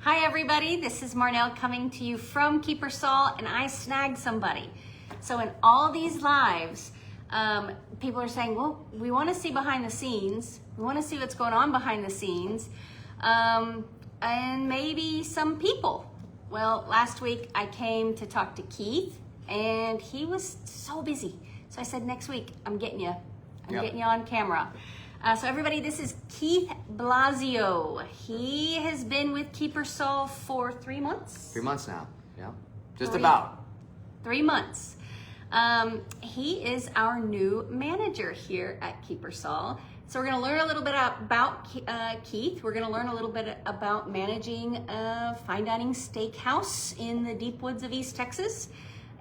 Hi everybody, this is Marnell coming to you from Kiepersol, and I snagged somebody. So in all these lives, people are saying, well, we want to see behind the scenes. We want to see what's going on behind the scenes. And maybe some people. Well, last week I came to talk to Keith and he was so busy. So I said, next week, I'm getting you. I'm getting you on camera. So everybody, this is Keith Blasio. He has been with Kiepersol for 3 months. 3 months now, yeah. Just about. 3 months. He is our new manager here at Kiepersol. So we're gonna learn a little bit about Keith. We're gonna learn a little bit about managing a fine dining steakhouse in the deep woods of East Texas,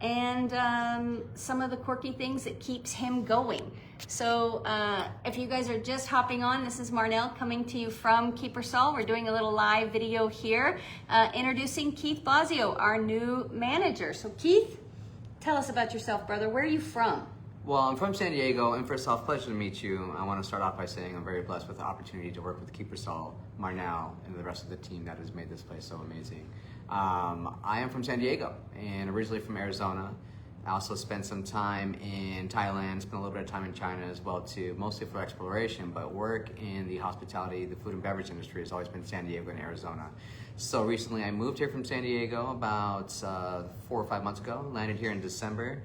and some of the quirky things that keeps him going. So if you guys are just hopping on, this is Marnell coming to you from Kiepersol. We're doing a little live video here, introducing Keith Blasio, our new manager. So Keith, tell us about yourself, brother. Where are you from? Well, I'm from San Diego, and first off, pleasure to meet you. I want to start off by saying I'm very blessed with the opportunity to work with Kiepersol, Marnell, and the rest of the team that has made this place so amazing. I am from San Diego, and originally from Arizona. I also spent some time in Thailand, spent a little bit of time in China as well too, mostly for exploration, but work in the hospitality, the food and beverage industry has always been San Diego and Arizona. So recently I moved here from San Diego about 4 or 5 months ago, landed here in December.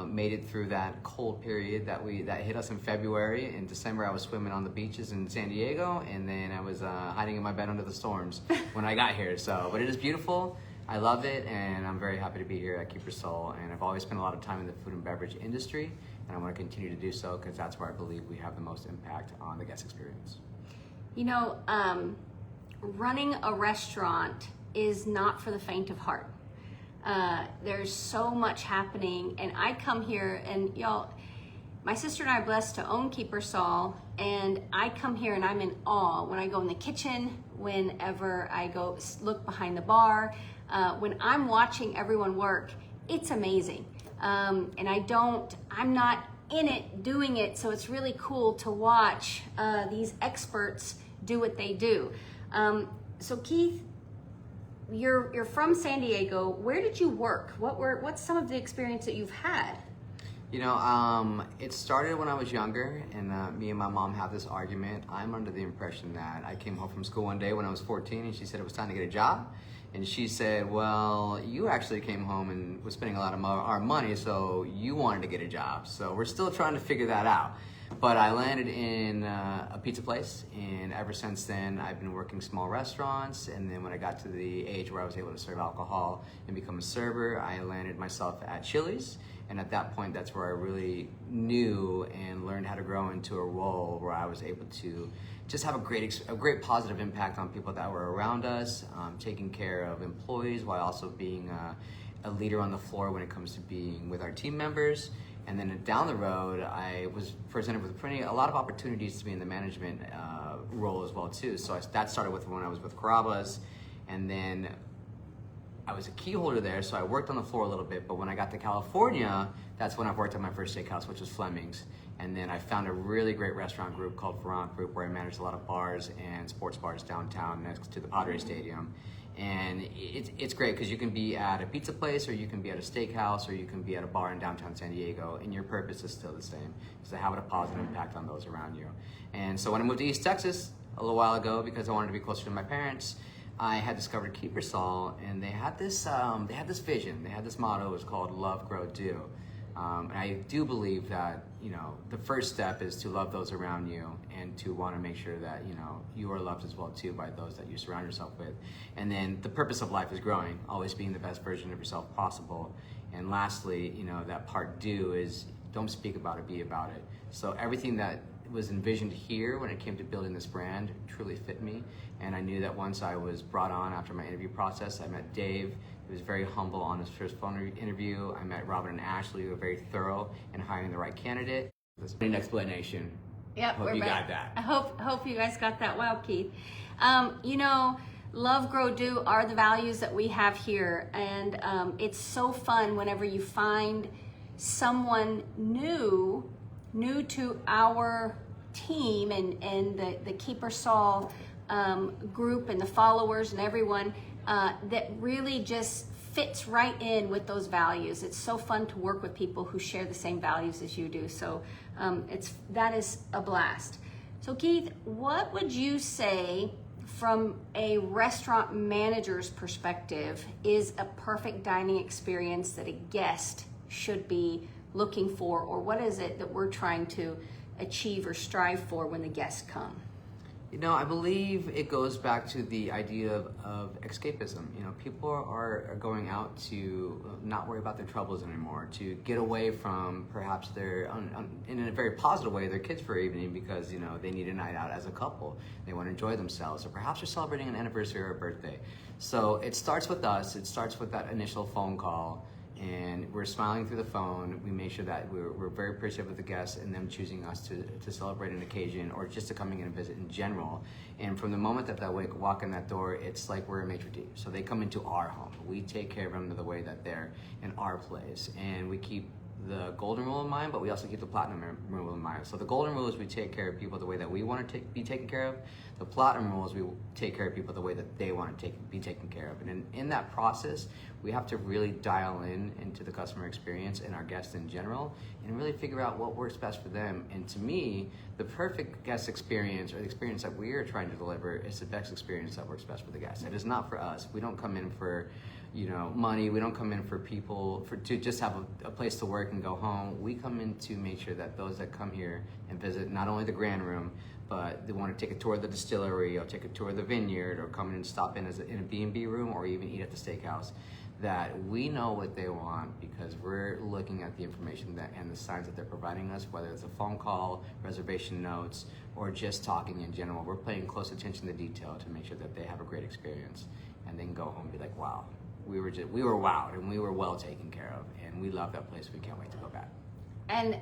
Made it through that cold period that hit us in February. In December, I was swimming on the beaches in San Diego, and then I was hiding in my bed under the storms when I got here. So, but it is beautiful. I love it, and I'm very happy to be here at Kiepersol. And I've always spent a lot of time in the food and beverage industry, and I want to continue to do so because that's where I believe we have the most impact on the guest experience. You know, running a restaurant is not for the faint of heart. There's so much happening, and I come here, and y'all, my sister and I are blessed to own Kiepersol, and I come here and I'm in awe when I go in the kitchen, whenever I go look behind the bar, when I'm watching everyone work. It's amazing. And I'm not in it doing it, so it's really cool to watch these experts do what they do. So Keith, you're from San Diego. Where did you work? What's some of the experience that you've had? You know, it started when I was younger, and me and my mom had this argument. I'm under the impression that I came home from school one day when I was 14, and she said it was time to get a job. And she said, well, you actually came home and was spending a lot of our money, so you wanted to get a job. So we're still trying to figure that out. But I landed in a pizza place, and ever since then, I've been working small restaurants. And then when I got to the age where I was able to serve alcohol and become a server, I landed myself at Chili's. And at that point, that's where I really knew and learned how to grow into a role where I was able to just have a great positive impact on people that were around us, taking care of employees while also being a leader on the floor when it comes to being with our team members. And then down the road, I was presented with a lot of opportunities to be in the management role as well too. So that started with when I was with Carrabba's, and then I was a key holder there, so I worked on the floor a little bit. But when I got to California, that's when I worked at my first steakhouse, which was Fleming's. And then I found a really great restaurant group called Ferrant Group, where I managed a lot of bars and sports bars downtown next to the Padres Stadium. And it's great because you can be at a pizza place, or you can be at a steakhouse, or you can be at a bar in downtown San Diego, and your purpose is still the same, is to have a positive impact on those around you. And so when I moved to East Texas a little while ago, because I wanted to be closer to my parents, I had discovered Kiepersol, and they had this vision, they had this motto. It was called Love, Grow, Do. And I do believe that, you know, the first step is to love those around you, and to want to make sure that, you know, you are loved as well too by those that you surround yourself with. And then the purpose of life is growing, always being the best version of yourself possible. And lastly, you know, that part do is don't speak about it, be about it. So everything that was envisioned here when it came to building this brand truly fit me. And I knew that once I was brought on after my interview process, I met Dave. He was very humble on his first phone interview. I met Robin and Ashley, who were very thorough in hiring the right candidate. That's an explanation. Yep, hope you got that. I hope you guys got that. Wow, Keith. You know, love, grow, do are the values that we have here, and it's so fun whenever you find someone new to our team and the Kiepersol group and the followers and everyone that really just fits right in with those values. It's so fun to work with people who share the same values as you do. So that is a blast. So Keith, what would you say from a restaurant manager's perspective is a perfect dining experience that a guest should be looking for, or what is it that we're trying to achieve or strive for when the guests come? You know, I believe it goes back to the idea of escapism. You know, people are going out to not worry about their troubles anymore, to get away from perhaps their, in a very positive way, their kids for evening because, you know, they need a night out as a couple. They want to enjoy themselves, or perhaps they're celebrating an anniversary or a birthday. So it starts with us. It starts with that initial phone call. And we're smiling through the phone. We make sure that we're very appreciative of the guests and them choosing us to celebrate an occasion or just to coming in and visit in general. And from the moment that they walk in that door, it's like we're a maitre d'. So they come into our home. We take care of them the way that they're in our place. And we keep the golden rule in mind, but we also keep the platinum rule in mind. So the golden rule is we take care of people the way that we want to be taken care of. The platinum rule is we take care of people the way that they want to be taken care of. And in that process, we have to really dial into the customer experience and our guests in general and really figure out what works best for them. And to me, the perfect guest experience, or the experience that we are trying to deliver, is the best experience that works best for the guests. It is not for us. We don't come in for, you know, money. We don't come in for people to just have a place to work and go home. We come in to make sure that those that come here and visit not only the Grand Room, but they want to take a tour of the distillery or take a tour of the vineyard or come in and stop in in a B&B room or even eat at the steakhouse, that we know what they want because we're looking at the information and the signs that they're providing us, whether it's a phone call, reservation notes, or just talking in general. We're paying close attention to detail to make sure that they have a great experience and then go home and be like, wow, we were wowed and we were well taken care of and we love that place. We can't wait to go back. And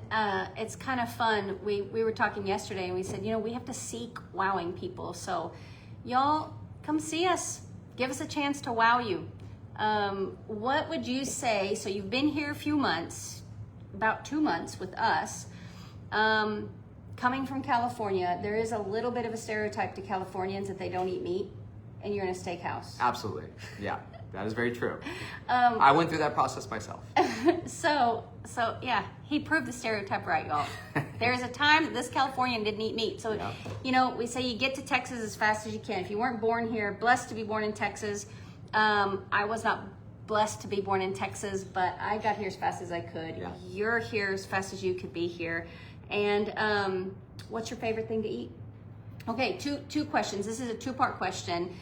it's kind of fun. We were talking yesterday and we said, you know, we have to seek wowing people. So y'all come see us. Give us a chance to wow you. What would you say? So you've been here a few months, about 2 months with us. Coming from California, there is a little bit of a stereotype to Californians that they don't eat meat, and you're in a steakhouse. Absolutely. Yeah, that is very true. I went through that process myself. So yeah, he proved the stereotype right, y'all. There's a time that this Californian didn't eat meat. So, yeah. You know, we say you get to Texas as fast as you can. If you weren't born here, blessed to be born in Texas. I was not blessed to be born in Texas, but I got here as fast as I could. Yeah. You're here as fast as you could be here. And what's your favorite thing to eat? Okay, two questions. This is a two-part question.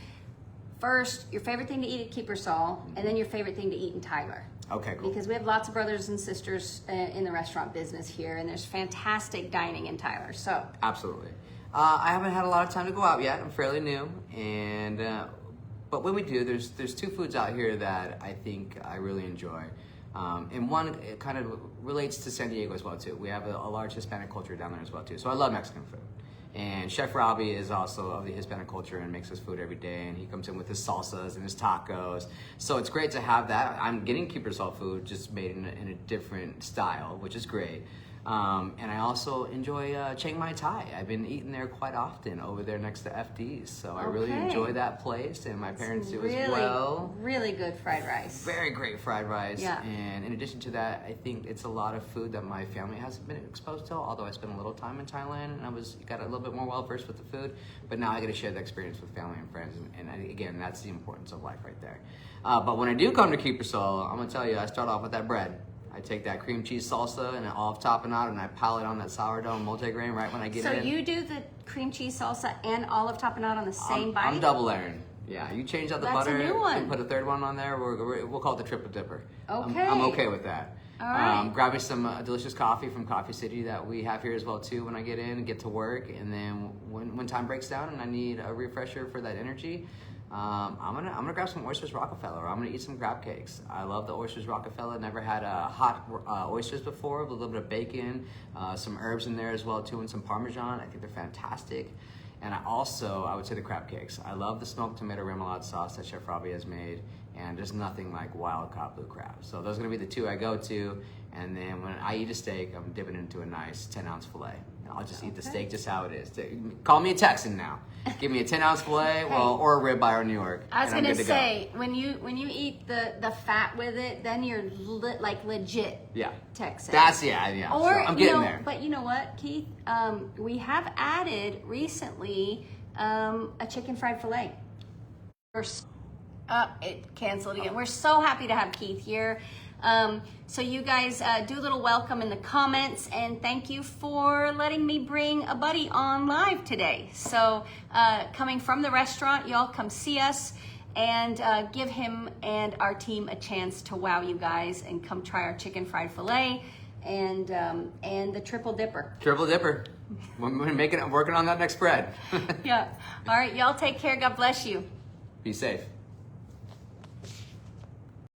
First, your favorite thing to eat at Kiepersol, and then your favorite thing to eat in Tyler. Okay, cool. Because we have lots of brothers and sisters in the restaurant business here, and there's fantastic dining in Tyler. So Absolutely. I haven't had a lot of time to go out yet. I'm fairly new, and but when we do, there's two foods out here that I think I really enjoy. And one, it kind of relates to San Diego as well too. We have a large Hispanic culture down there as well too. So I love Mexican food. And Chef Robbie is also of the Hispanic culture and makes us food every day. And he comes in with his salsas and his tacos. So it's great to have that. I'm getting Kiepersol food, just made in a different style, which is great. And I also enjoy Chiang Mai Thai. I've been eating there quite often over there next to FD's. So I really enjoy that place, and my parents do as well. Really good fried rice. Very great fried rice. Yeah. And in addition to that, I think it's a lot of food that my family hasn't been exposed to, although I spent a little time in Thailand and I got a little bit more well-versed with the food. But now I get to share the experience with family and friends. And again, that's the importance of life right there. But when I do come to Kiepersol, I'm going to tell you, I start off with that bread. I take that cream cheese salsa and olive tapenade and I pile it on that sourdough and multigrain right when I get in. So you do the cream cheese salsa and olive tapenade on the same bite? I'm double layering. Yeah, you change out the butter a new one. and put a third one on there. We'll call it the triple dipper. Okay. I'm okay with that. All right. Grab me some delicious coffee from Coffee City that we have here as well too when I get in and get to work. And then when time breaks down and I need a refresher for that energy, I'm gonna grab some Oysters Rockefeller. I'm gonna eat some crab cakes. I love the Oysters Rockefeller. Never had hot oysters before with a little bit of bacon, some herbs in there as well too, and some Parmesan. I think they're fantastic. And I would say the crab cakes. I love the smoked tomato remoulade sauce that Chef Robbie has made, and there's nothing like wild caught blue crab. So those are gonna be the two I go to. And then when I eat a steak, I'm dipping into a nice 10-ounce filet. I'll just eat the steak just how it is. Call me a Texan now. Give me a 10-ounce filet, or a ribeye or New York. I was and gonna I'm good to say when you eat the fat with it, then you're like legit Texan. That's yeah. Or I'm getting there. But you know what, Keith? We have added recently a chicken fried filet. It canceled again. We're so happy to have Keith here. So you guys do a little welcome in the comments, and thank you for letting me bring a buddy on live today. So coming from the restaurant, y'all come see us and give him and our team a chance to wow you guys, and come try our chicken fried filet and the triple dipper. Triple dipper. We're working on that next spread. Yeah. All right, y'all take care. God bless you. Be safe.